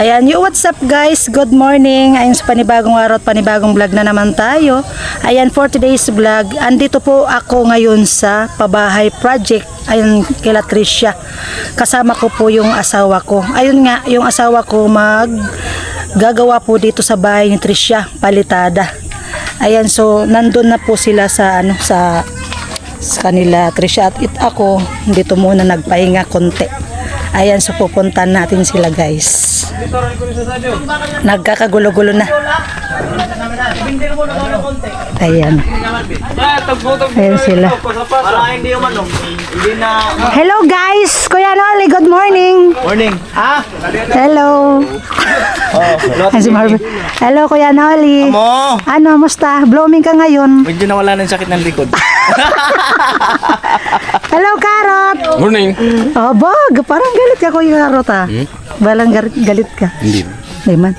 Ayan, what's up guys? Good morning. Ayan sa panibagong araw at panibagong vlog na naman tayo. Ayan, for today's vlog, andito po ako ngayon sa Pabahay Project. Ayan, kila Tricia. Kasama ko po yung asawa ko. Ayun nga, yung asawa ko gagawa po dito sa bahay ni Tricia, palitada. Ayan, so nandun na po sila sa sa kanila Tricia at ako dito muna nagpahinga konti. Ayan, so pupuntahan natin sila guys. Nagkakagulo-gulo na. Ayan. Ayan sila. Hello guys! Kuya Noli, good morning! Morning! Hello! Ayan si Marvin. Hello Kuya Noli! Mo! Ano, musta? Blooming ka ngayon? Medyo nawala ng sakit ng likod. Hello Carrot! Morning! Oh, bag! Parang galit ka Kuya Carrot ah. Balang galit ka. Hindi. Hindi man.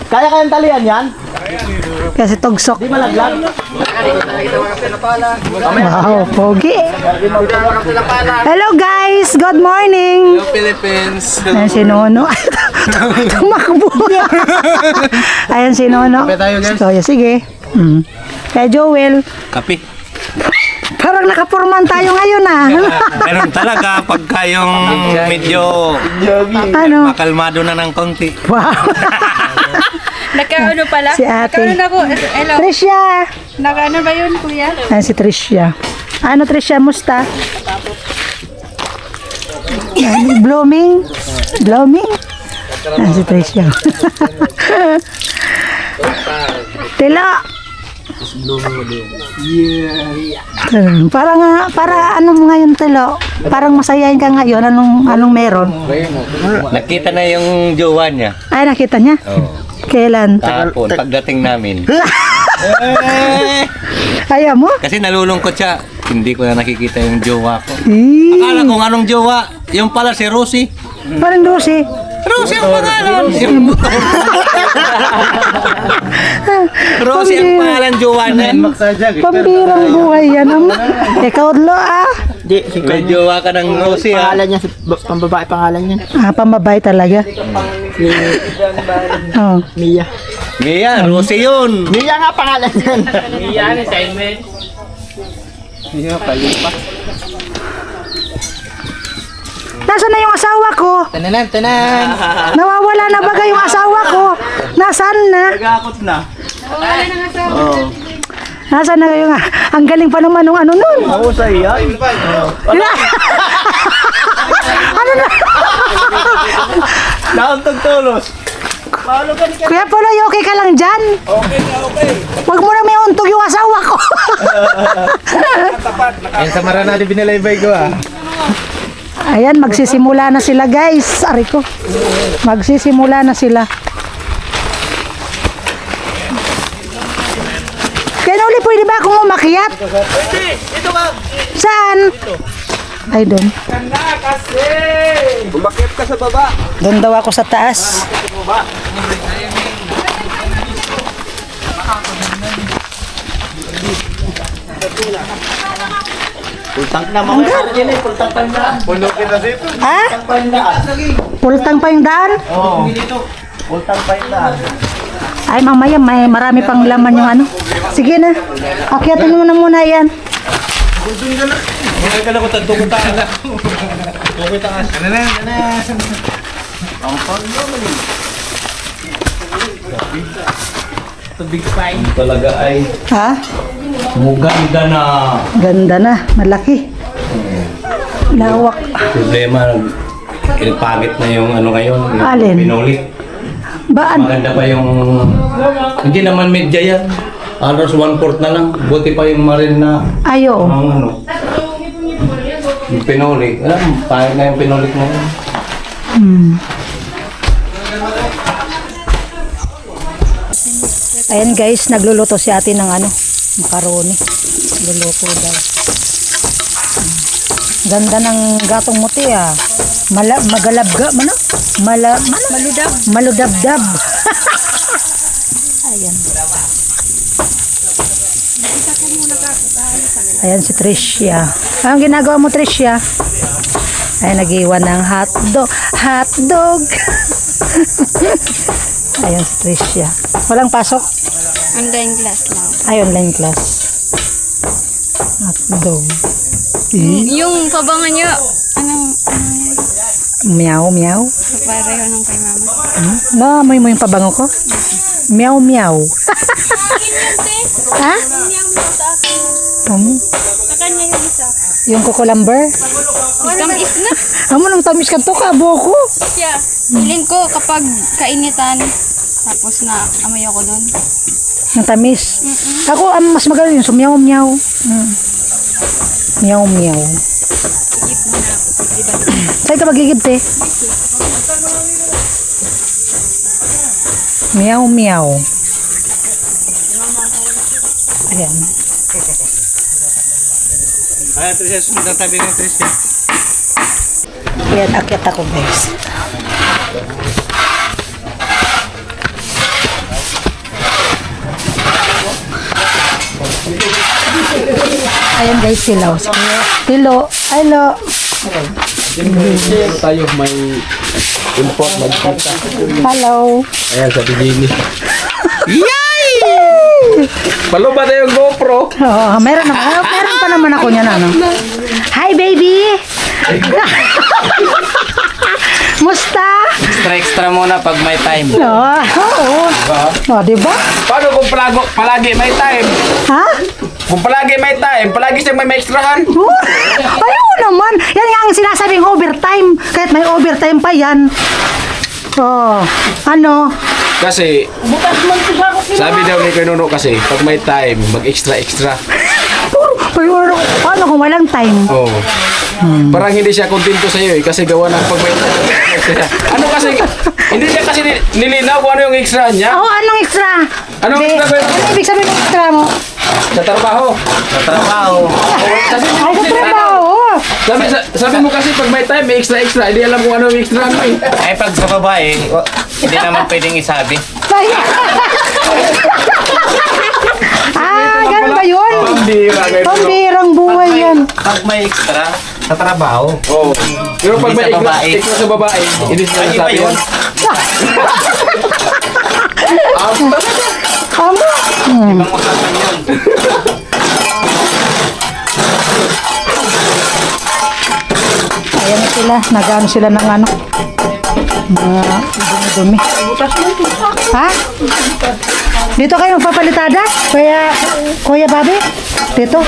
Kaya kayang talian yan? Kasi tugsok. Di malaglag. Wow, pogi. Hello guys, good morning. Hello Philippines! Ayan si Nono. Tumakbo. Ayan si Nono. Kape tayo, guys. So, sige. Kaya Joel, Kape. parang nakapurman tayo ngayon ah. Ganun talaga pagka yung medyo Ano? makalmado na ng konti. Wow. Nakaano pala? Si ate. Nakaano ako. Hello. Tricia. Nakaano ba yun, kuya? Ayan si Tricia. Ano Tricia, musta? Ayan, blooming. Blooming. Ayan si Tricia. Tila. Para ano mo ngayon Tilo? Parang masayahin ka ngayon. Anong meron? Nakita na yung jowa niya. Ay, nakita niya? Oh. Kailan? Tapon, pagdating namin. Ayaw mo? Kasi nalulungkot siya. Hindi ko na nakikita yung jowa ko. Eh, Akala ko anong jowa. Yung pala si Rosie. parang Lucy. Rosie ang pangalan. Rosie ang pangalan jowa niya. Pambirang buhay yan. Ikaw Lo ah. Di, si May jowa ka ng Rosie ha. pangalan niya, pambabae pangalan niya. Ah, pambabay talaga. Si Oh. Mia. Mia, Rosie yun. Mia nga pangalan niyan. Nasaan na yung asawa ko? Tanan, tanan. Nawawala na baga yung asawa ko? Nasaan na? Nagakot na. Nasaan na yung ang galing pa naman ng ano nun? Oo, sa iya. Ano na? Nauntog tulos. Kuya Poloy, okay ka lang dyan? Okay na, okay. Huwag mo na may untog yung asawa ko. Ayun sa Marana di binalaybay ko ah. Ayan, magsisimula na sila guys. Ari ko. Magsisimula na sila. Kaya uli, pwede ba akong umakyat? Ito ka. Saan? Ay, doon. Bumakit ka sa baba. Doon daw ako sa taas. Pultang na mga yan eh, pultang pa yung daan. Puno kita dito. Ha? Pultang pa yung daan. Pultang pa yung daan? Oo. Pultang pa yung daan. Ay, mamaya may marami pang laman yung ano. Sige na. Akyatin mo na muna yan. Mga ka na ko tanto ko taas. Okay taas. Talaga ay Ha? muganda na. Ganda na. Malaki. Lawak. Problema, pagit na yung ano ngayon. yung Alin? Pinuli. Baan? Maganda pa yung... Hindi naman medya yan. Halos 1/4 na lang. Buti pa yung maril na Ayo. ang ano. Yung pinuli. Alam, pangit na yung pinuli mo. Ayan guys, nagluluto si ate ng ano, macaroni. Nagluluto daw. Ganda ng gatong muti ah. Magalabga, ano? Maludab-dab. Ayan. Ayan si Tricia. Anong ginagawa mo, Tricia? ay nag-iwan ng hotdog. Hotdog! Ayun si Tricia. Walang pasok? Online class lang. Ay, online class. Hotdog. Yung pabangan nyo, anong, Meow, meow. pareho nung kay mama. Naamoy mo yung pabango ko? Meow, meow. Ha? Sa kanya yung isa. Yung kukulamber? Tamis na. Amo nang tamis ka to, kabo ko. Yeah. Feeling ko kapag kainitan, tapos na amoy ako doon. Ang tamis. Ako, mas magaling yung meow, meow. Meow, meow. Saan ka magigib, te? Meow, meow. Ayan. Ay, Tricia, sundan tabi ni Tricia. Ayan, akyat ako, guys. Ayan, guys, silaw. Hello. Hello. Tayo may import magkita. Hello. Ayan, sabi Jenny. Yay! Palo ba na yung GoPro? Oo, meron pa naman ako niyan, ano. Hi, baby. Musta? Extra muna pag may time. Oo. Oh, di ba? Paano kung palagi may time? Ha? Kung palagi may time, palagi siya may extrahan. Ayaw naman. Yan nga ang sinasabing overtime. Kahit may overtime pa yan. Oh, ano? Kasi, sabi daw ni Kuya kasi, pag may time, mag-extra. Pero paano kung walang time? Oo. Parang hindi siya kontento sa iyo kasi gawa ng pag may time. Ano kasi, hindi niya kasi nilinaw kung ano yung extra niya. Oh, anong extra? Anong Di- extra ba yun? Ano ibig sabihin ng extra mo? Sa trabaho. Sa trabaho. Sabi, Ay, sa trabaho. sabi mo kasi pag may time, may extra. Hindi alam kung ano yung extra mo eh. Ay, pag sa babae, hindi naman pwedeng isabi. Ay. Ganun ba yun? Pambira. Pambirang buhay yan. Pag may extra, sa trabaho. Oo. Pero pag Hindi may sa babae. extra sa babae, hindi siya Ay, iba nasabi yun. yun. Amo. Ibang usapan yun. Ayan na sila. Nag-ano sila ng ano. Mga dumi-dumi. Ha? Dito kayo magpapalitada? Kuya Bobby? Dito?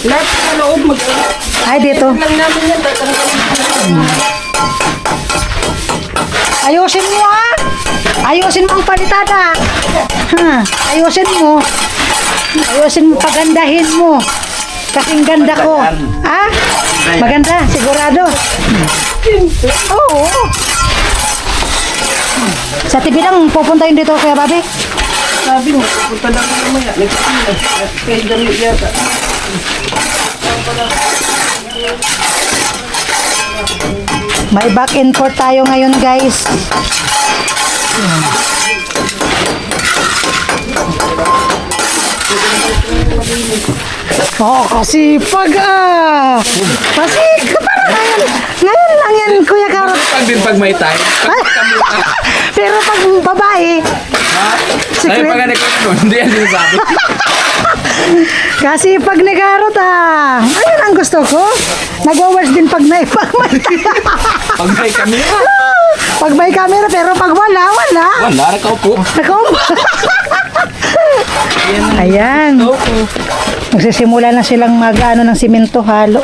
Lahat sa loob Ay, dito. lang namin yan. Ayusin mo ha. Ayusin mo ang palitada. Ha? Ayusin mo. Ayusin mo, pagandahin mo. Kasing ganda ko. Ha? Maganda, sigurado. Oo. Sa TV lang pupunta yun dito, Kuya Bobby? Sabi mo, pupunta lang ako mamaya. Kaya dami yata. May back and forth tayo ngayon, guys. Oh, kasipag ah. Kasi parang ngayon lang yan, Kuya Karot. Pag din pag may time, Pero pag babae, ay pag ano ko, hindi yan sinasabi. kasi pag ni Karot ah. Ayun ang gusto ko. Nag-awards din pag may Pag may kami, pag may camera, pero pag wala. wala, nakaupo. Ayan. Magsisimula na silang mag-ano ng simento halo.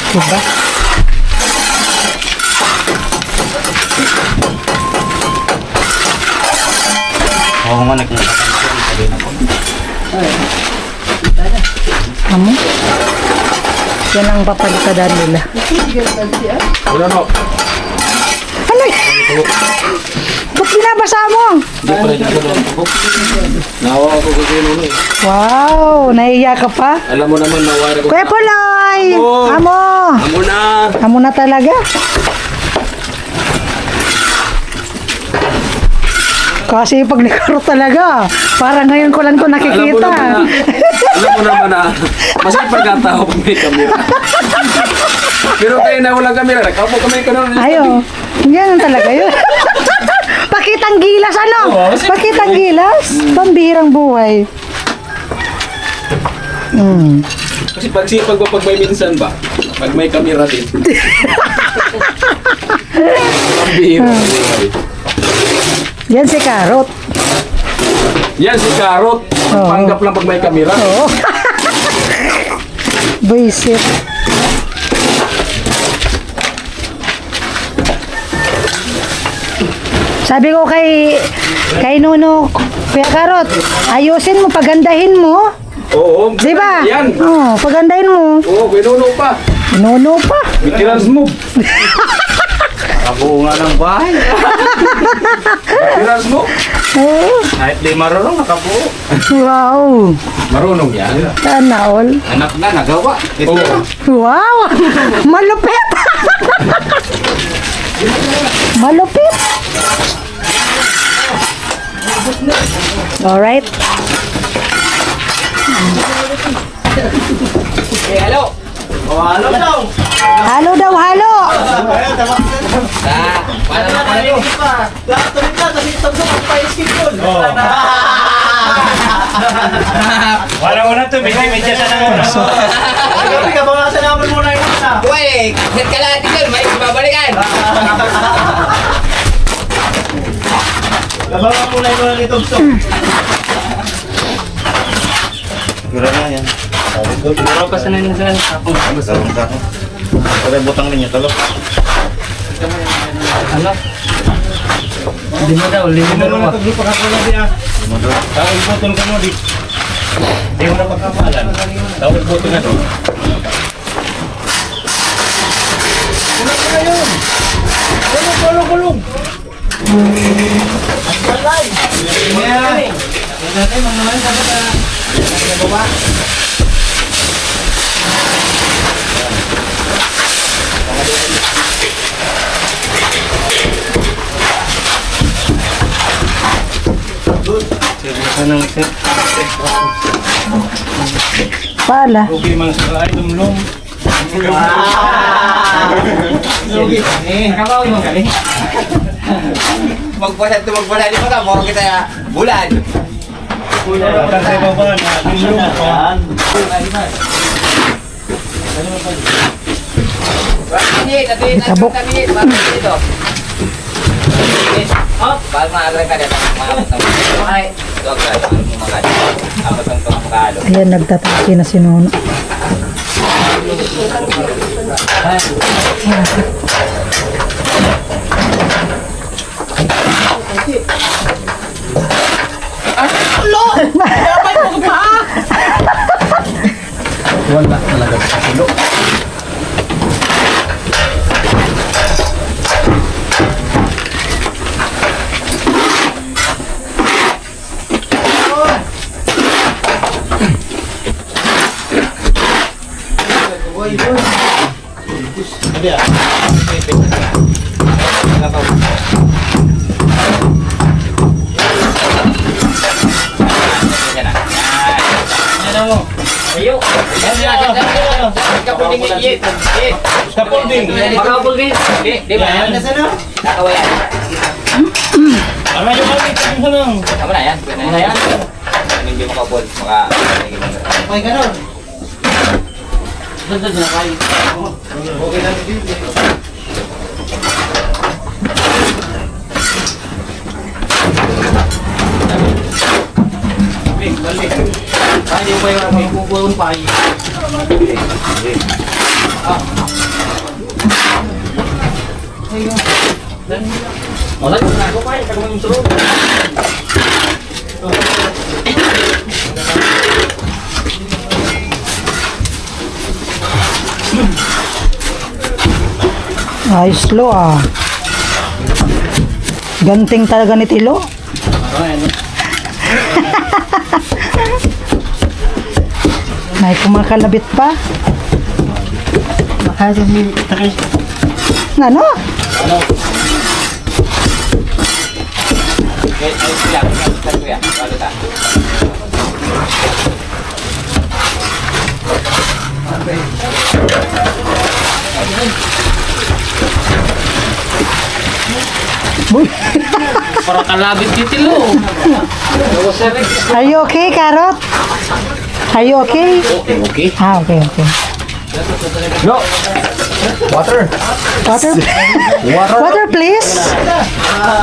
Diba? Oo nga, nagkakaroon. Amo? Yan ang papalitada nila. Wala no. Ano yan? Ba't binabasa mo? Hindi pa rin ako doon. Nawa ako kung sino eh. Wow, naiiyak ka pa? Alam mo naman, nawari ko. Kuya Puloy! Amo! Amo! Amo na! Amo na talaga. Kasi pag nikaro talaga, parang ngayon ko lang to nakikita. Alam mo naman na, masaya pagkatao pag may kamera. Pero kayo na walang kamera, nakaupo kami ka noon. Ayo, ganyan talaga yun. Pakitang gilas, ano? Pakitang gilas. Pambihirang buhay. Kasi pagsipag pag may minsan ba? Pag may kamera din. Ang bihira. Yan si Karot. Yan si Karot. Panggap lang pag may kamera. Oo. Buisit. Sabi ko kay Nuno, Kuya Karot, ayusin mo, pagandahin mo. Oo. Di ba? Yan. Oo, pagandahin mo. Oo, pinuno pa. Nuno pa. Bitiras mo. Nakabuo nga ng bahay. Bitiras mo. Oo. Kahit di marunong, nakabuo. Wow. Marunong yan. Sana all. Anak na, nagawa. Ito. Oo. Wow. Malupit. Malupit. Alright. Hello. Halo daw, halo. Wala mo na to, medya sa naman. Uy, hit ka lahat dito, may babalikan. Labangan mo na yung nitong stop. Gura na yan. Gura pa sa nang sa ako. Kada butang niya talo. Ano? Lima daw, lima daw. Grupo ka pala dia. Lima daw. Tawag button ka mo di. Di mo na pagkamalan. Tawag button na to. Kulong. Pala. Okay, mga sa ay lumlum. Magpala di ba ka? Mukha kita bulan. Kan sa baba na lumlum pa. Tabok. Dito. Bago maagal ka dito. Ay, doktor, mo makan. Ako tong makalo. Ayan, nagtataki na si Nuno. Wala talaga sa kulo. Ayo. Kapulding. Makapulding. Di ba? Nakawa yan. Ano yung mali ka mo lang. Tama na yan. Pwede na yan. Hindi makapul. May ganun. Hindi mo yung may pupulong pa. Wala ko na ako pa. Kaya mo yung suro. Ayos lo ah. Ganting talaga ni Tilo. May kumakalabit pa. Ano? Para kalabit titilo. Are you okay, Carrot? Are you okay? Okay. Ah, okay, okay. No. Water. Water? Water, please.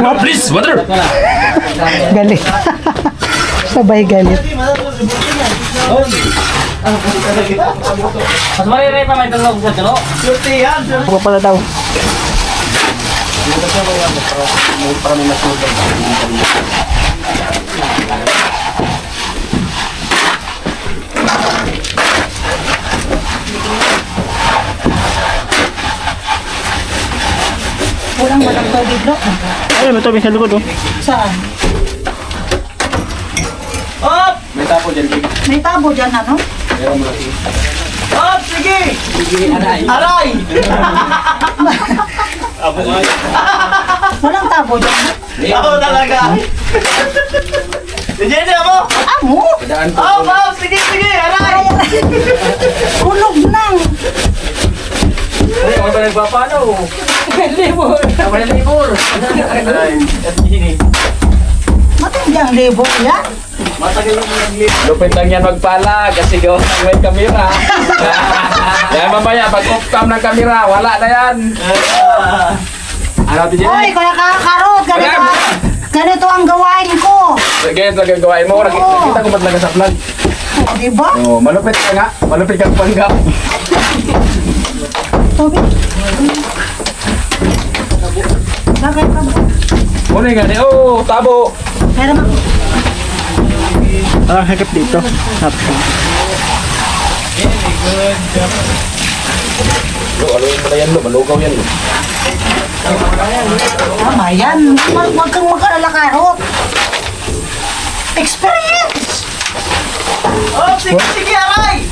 No, please, water. Galit. Sabay galit. Mas mariray pa may tulog sa tulo. Ako pala daw. Walang walang tubig, no? Ay, may tubig sa likod oh. Saan? May tapo dyan, Big. May tabo dyan, ano? Abo nga. Walang tabo dyan. Ako talaga. Diyan mo. Amo! Daan po. Sige, aray. Kulog nang! Ay, ako ba nagpapano? Libor! Ako na libor. Matindi ang libor yan. Lupit lang yan magpala kasi gawa ng may kamera. Yan mamaya, pag off cam ng kamera, wala na yan. Ano ito dyan? Hoy, kaya Karot, ganito ang gawain ko. Ganyan talaga gawain mo. Nakita ko ba't lang sa vlog? O, diba? Oh, malupit ka nga. Malupit kang panggap. Tubig. Lagay ka ba? Muna nga ni, oh, tabo. Pero Ah, hagap dito. Lo, ano yung pala yan, lo? Malugaw yan, lo. tama yan. Huwag kang mag-alala, Karot. Experience! Sige, aray.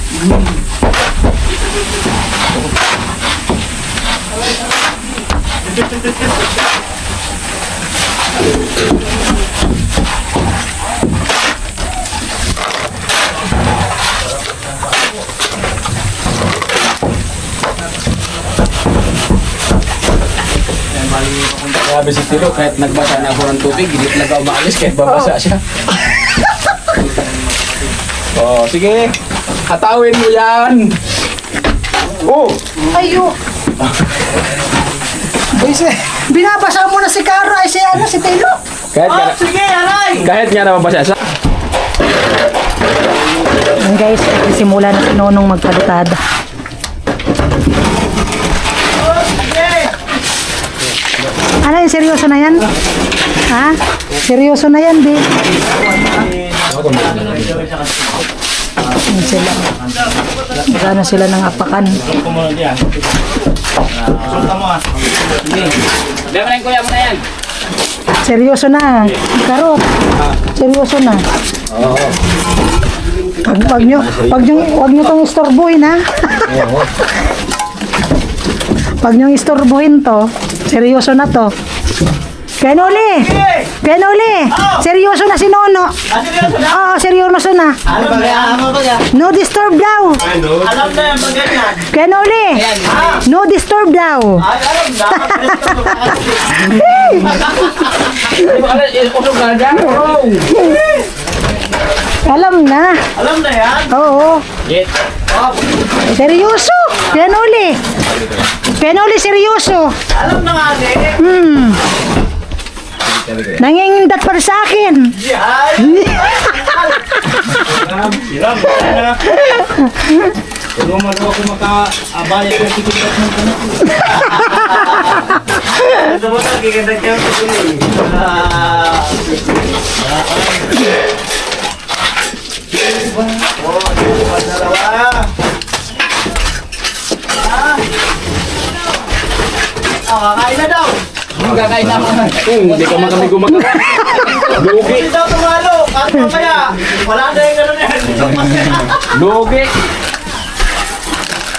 Sabi si Tilo, kahit nagbasa na ako ng tubig, hindi talaga umaalis kahit babasa siya. Oh, sige. Hatawin mo yan. Oh! Ayo. Binabasa mo na si Karo ay si ano, si Telo. Sige, aray! Kahit nga nababasa siya. Yan guys, simula na si Nonong magpalutad. Ano yung seryoso na yan? Ha? Seryoso na yan, di? Yan sila. Magana sila ng apakan. Kumunod yan. Sulta mo ah. Dami na yung kuya mo na yan. Seryoso na. Karot. Seryoso na. Wag nyo tong istorbuhin, ha? Pag nyo istorbuhin to, seryoso na to. Kenoli! Kenoli! Seryoso na si Nono. Oo, seryoso na. Ano ba yan? No disturb daw. Alam na yan pag ganyan. Kenoli! No disturb daw. Alam na. Di ba alam, usog na dyan? Oh! Alam na. Alam na yan. Oo. Seryoso. Kenoli. Kenoli, seryoso. Alam na nga eh. Nangingindat pa sa akin. Yan. Siram. Kung magawa ko maka-abaya ko sikitat ng tanong. Ito mo na, kikitat kayo sa tuloy. Dalawa. Kakain na daw. Kakain na ako. Hindi ka man kami gumagawa. Lugi. Hindi daw tumalo. Kasi mamaya, wala na yung gano'n yan. Lugi.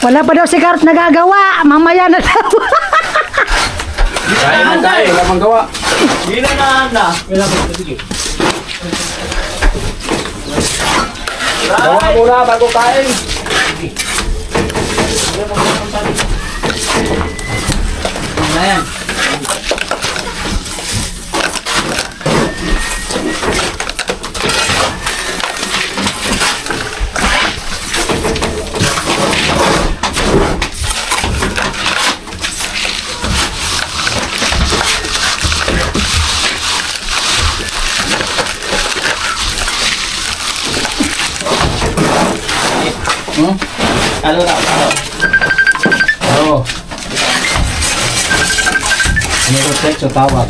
Wala pa daw si Kart nagagawa. Mamaya na daw. Kain mo tayo, wala mang gawa. Hindi na naanda. Gawa muna bago kain. Na yan. Ano na? Oo. Ano ko text o tawag?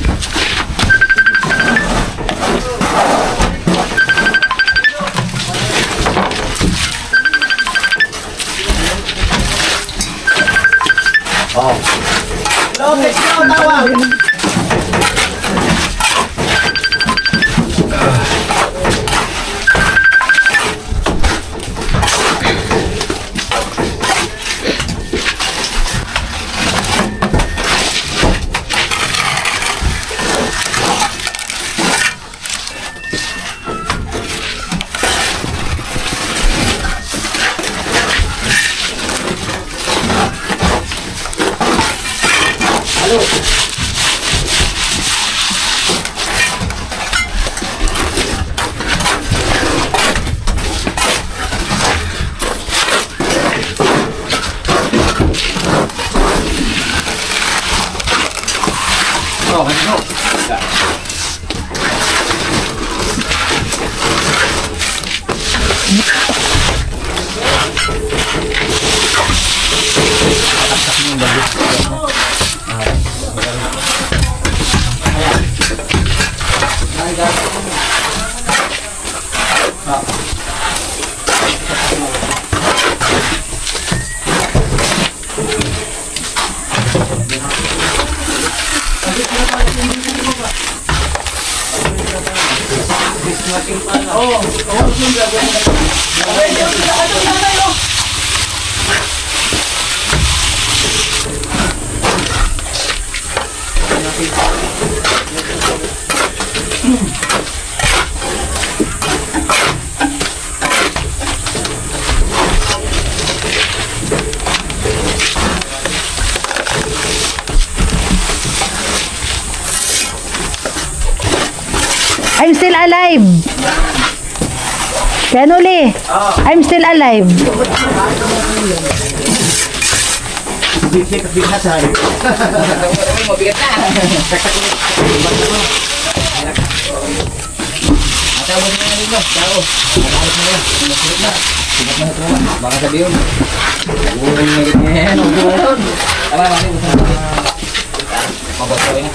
I'm still alive. Kenuli, I'm still alive. Mabigat na. Ataw mo na dito. Tao. Nakakot mo na. Masulot na. Sigat na ito. Baka sabihin. Uy, nagit niya yan. Tama, bakit? Mabasawin na.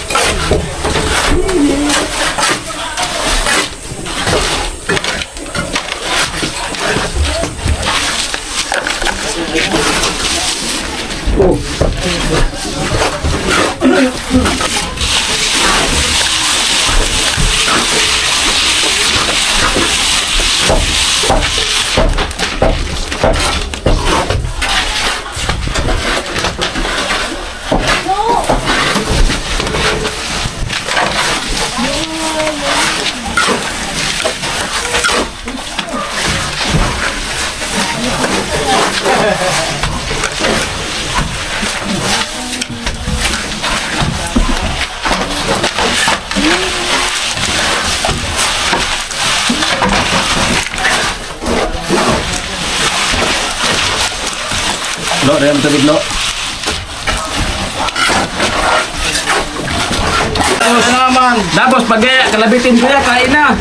Lo, rin ang tubig, lo. Tapos pag kalabitin ko yan, kain na.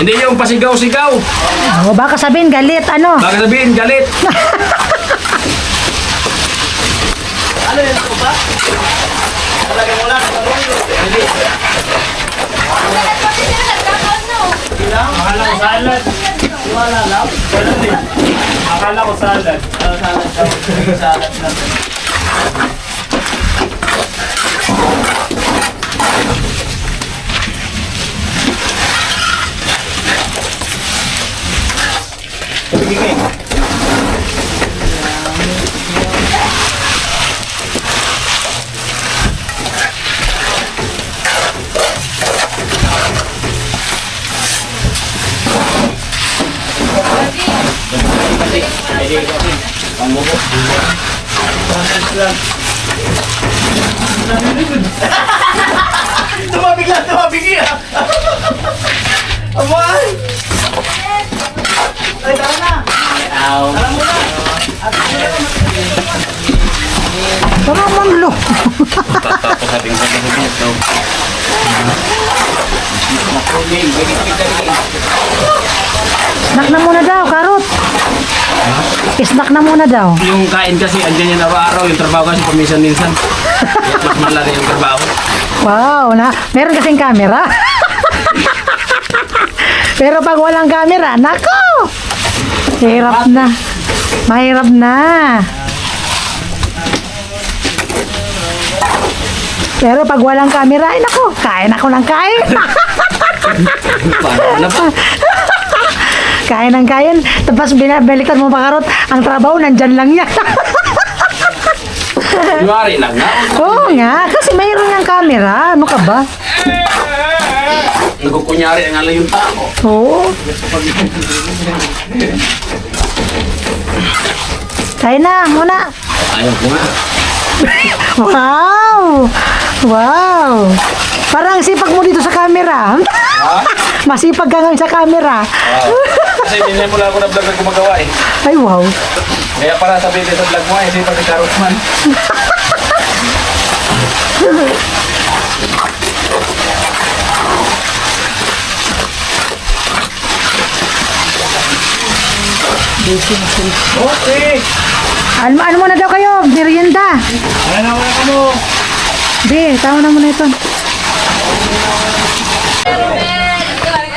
Hindi yung pasigaw-sigaw. O baka sabihin galit, ano? Baka sabihin, galit. Akala ko salad. Wala lang. Wala din. Akala ko salad. Salad lang. Pangbubo. Tumabig lang, tumabig yan. Amay! Ay, tara na. Tara muna. Tara manlo. Snack na muna daw, karot. Snack na muna daw. Yung kain kasi, andyan yan araw-araw. Yung trabaho kasi paminsan-minsan. Kaya mas malala yung trabaho. Wow, meron kasing camera. Pero pag walang camera, nako! Hirap na. Mahirap na. Pero pag walang camera, ay nako, kain ako ng kain. Paano na ba? Kain ng kain. Tapos binabaliktad mo pa, karot, ang trabaho nandyan lang yan. Kunwari lang nga. Oo nga, kasi mayroon ng camera. Ano ka ba? Nagkukunyari nga lang yung tao. Oo. Kain na, muna. Ayaw ko nga. Wow! Wow! Parang sipag mo dito sa camera. Masipag ka nga sa camera. Kasi hindi mo lang ako na vlog na gumagawa eh. Ay, wow. Kaya para sabihin sa vlog mo eh, sipag si Carlos man. Okay! Ano muna daw kayo? Merienda. Ano na ka mo? Be, tama na muna ito.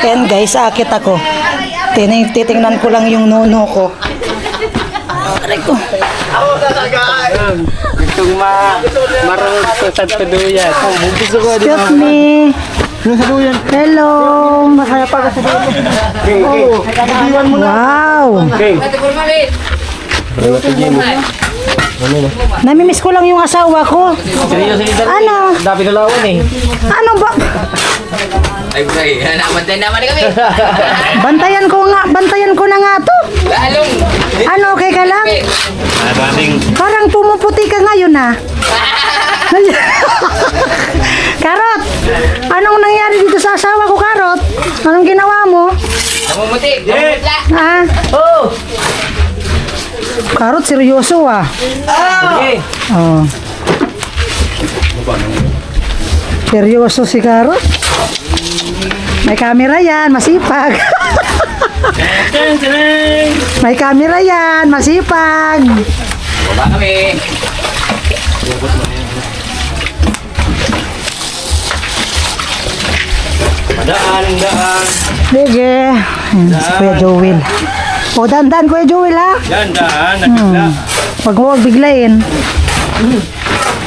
Ayan guys, akit ako. Titingnan ko lang yung nuno ko. Aray ko. Itong marunong sa taduyan. Gusto ko Excuse me. Hello. Masaya pa ka sa dito. Wow. Namimiss ko lang yung asawa ko. Ano? Dapat nalawan eh. Ano ba? Ay, namatay naman kami. Bantayan ko na nga to. Lalong. Ano, okay ka lang? Maraming Parang pumuputi ka ngayon ah. Karot, anong nangyari dito sa asawa ko, Karot? Anong ginawa mo? Namumuti. Namumutla. Ah? oh! Karot, seryoso ah. Okay. Oh. Seryoso si Karot. May camera yan, masipag. May camera yan, masipag. Baba kami. Daan. Sige. Ayan, si Kuya Joel. O, dandan Kuya Joel ha. Yan, daan. Nagla. Huwag mo huwag biglayin.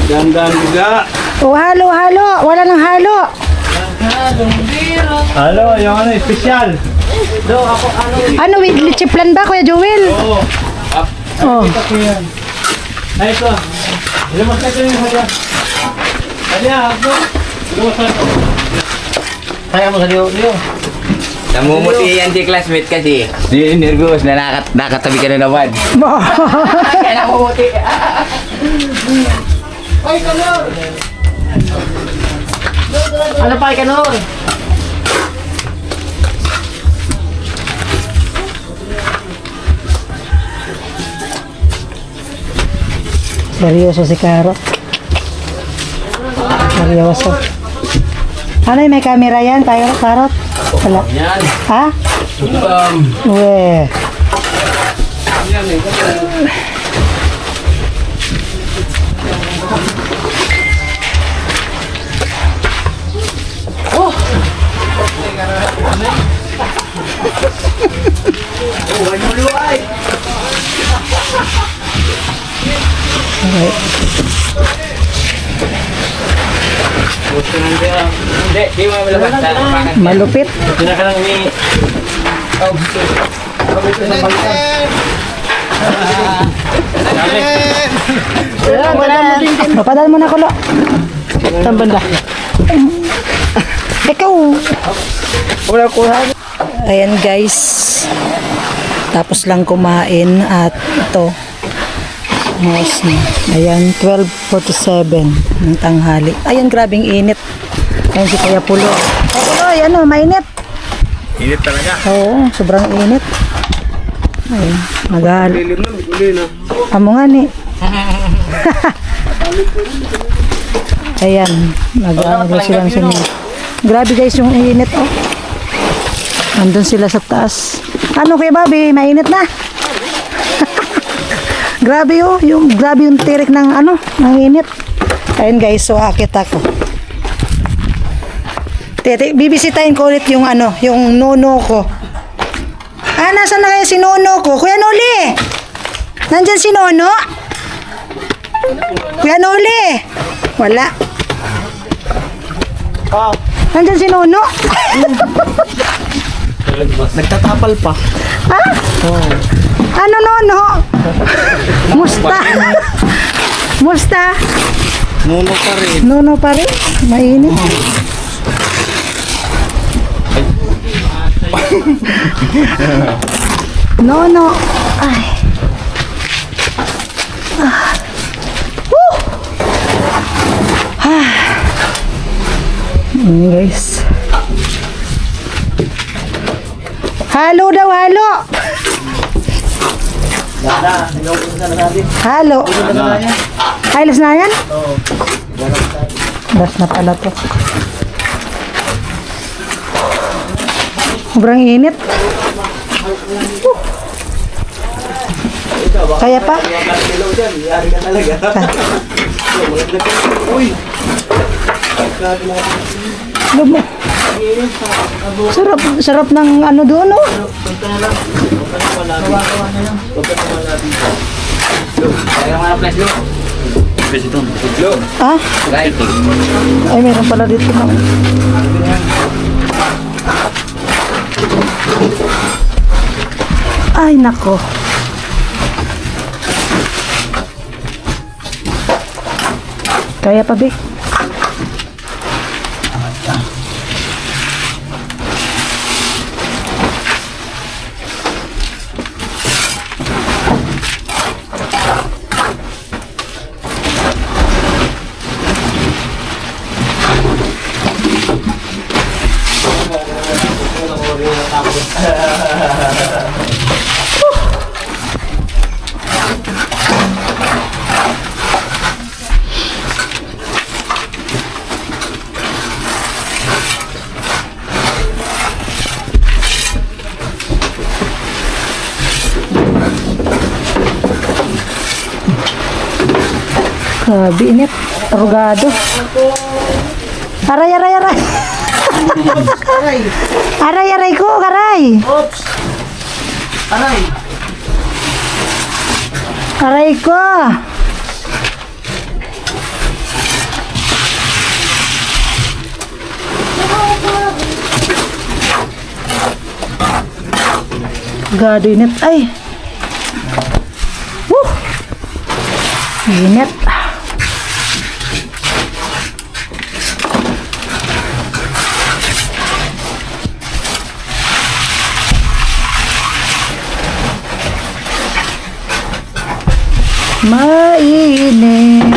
Daan, biga. O, halo. Wala nang halo. Halo, yung ano, special. Ano, with lichiplan ba, Kuya Joel? Oo. Oh. Ito yan. Ay, ito. Lumas na ito yung haya. Haya, ako. Lumas na ito. Kaya mo sa liyo. Namumuti yan si classmate kasi. Di nervous na nakatabi ka na naman. Kaya namumuti. Ay, kalor! Ano pa, Ikanor? Seryoso si Karot. Seryoso. Ano yung may camera yan, Karot? Wala. Yan. Ha? Uwe. Hindi, di mo malabas sa pakan. Malupit. Sina ka lang ni... Papadal mo na kulo. Saan banda? Ikaw. Wala ko ha. Ayan guys. Tapos lang kumain at ito. Mouse na. Ayan, 12:47 ng tanghali. Ayan, grabing init. Ayan si Kuya Pulo. Kuya Pulo, ano, mainit. Init talaga. Oo, sobrang init. Ayun, maghahalo. Lilim na, uli na. Amo nga ni. Ayan, maghahalo silang sumunod. Grabe guys yung init, oh. Nandun sila sa taas. Ano Kuya Bobby, mainit na. Grabe oh, grabe yung tirik ng ano, ng init. Ayun guys, so akit ako. Bibisitahin ko ulit yung ano, yung nono ko. Ah, nasaan na kaya si nono ko? Kuya Noli! Nandyan si nono? Kuya Noli! Wala. Nandyan si nono? Nagtatapal pa. Ha? Ano nono? Musta? Musta? Nuno pa rin. Nono pa rin? Mainit. Nono. Ay. Woo! Guys. Halo daw, halo. Halo. Ay, las na yan? Oo. Las na pala to. Sobrang init. Kaya pa? Lumo. Sarap ng ano doon, no? Ah? Ay, meron pala dito, no? Ay, nako. Kaya pa, Be? Grabe, init. Arugado. Aray, aray, aray. Aray, aray ko, aray. Oops! Aray! Aray ko. Gado, init. Ay. Woo! Init. Mainit.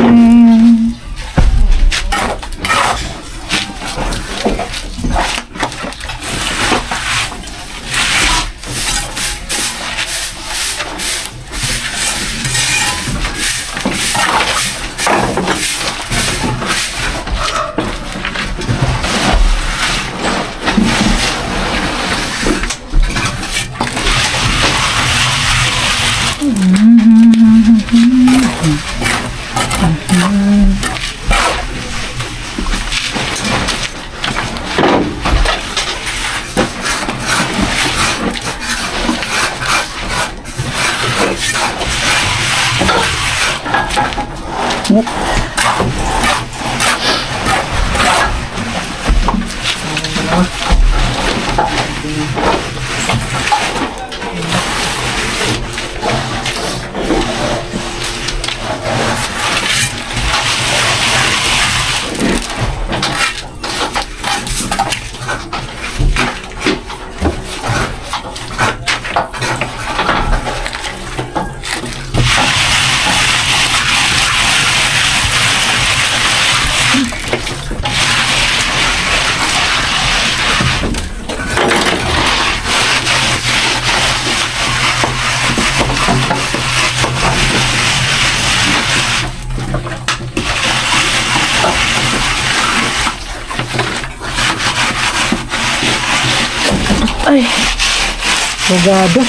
Ay, bugado.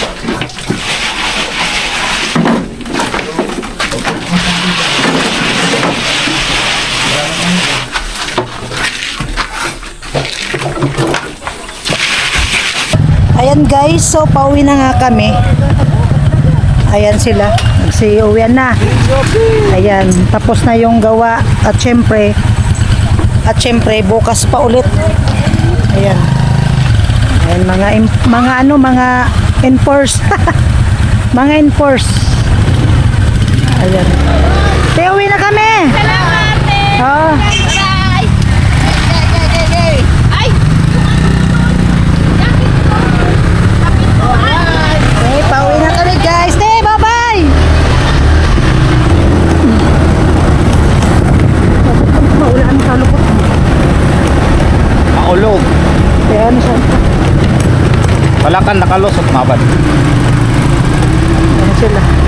Ayan guys, so pauwi na nga kami. Ayan sila, nagsi-uwian na. Ayan, tapos na yung gawa at syempre bukas pa ulit. Ayan. Ayan mga enforce. Mga enforce. Ayan. Te, uwi na kami. Salamat, Oh. Bye! Ay! Okay, pauwi na kami guys. Te, bye-bye. Maulan sa lukot. Maulog. Kaya ano siya? Wala kang nakalusot mabad. Ayan sila.